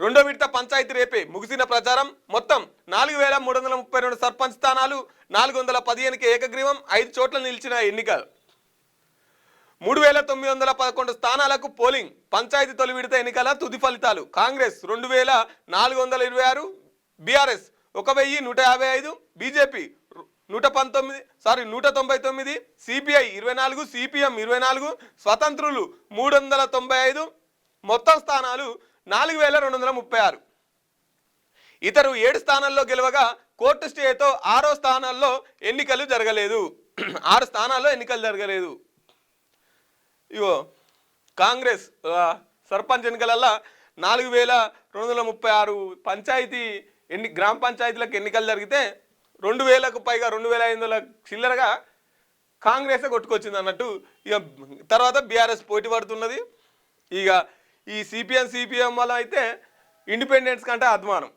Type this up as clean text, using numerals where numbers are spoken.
రెండో విడత పంచాయతీ రేపే ముగిసిన ప్రచారం. మొత్తం 4332 సర్పంచ్ స్థానాలు, 415కి ఏకగ్రీవం, 5 చోట్ల నిలిచిన ఎన్నికలు. 3911 స్థానాలకు పోలింగ్. పంచాయతీ తొలి విడత ఎన్నికల తుది ఫలితాలు. Congress 2426, BRS 1155, BJP 199, CPI 24, CPM 24, స్వతంత్రులు 395. మొత్తం స్థానాలు 4236. ఇతరు 7 స్థానాల్లో గెలవగా కోర్టు స్టేతో 6 స్థానాల్లో ఎన్నికలు జరగలేదు. 6 స్థానాల్లో ఎన్నికలు జరగలేదు. ఇగో కాంగ్రెస్ సర్పంచ్ ఎన్నికలల్లో 4236 పంచాయతీ గ్రామ పంచాయతీలకు ఎన్నికలు జరిగితే 2000కు పైగా 2500 చిల్లరగా కాంగ్రెసే కొట్టుకొచ్చింది అన్నట్టు. ఇక తర్వాత బీఆర్ఎస్ పోటీ పడుతున్నది. ఇక ఈ సిపిఎం వల్ల అయితే ఇండిపెండెన్స్ కంటే అధ్వానం.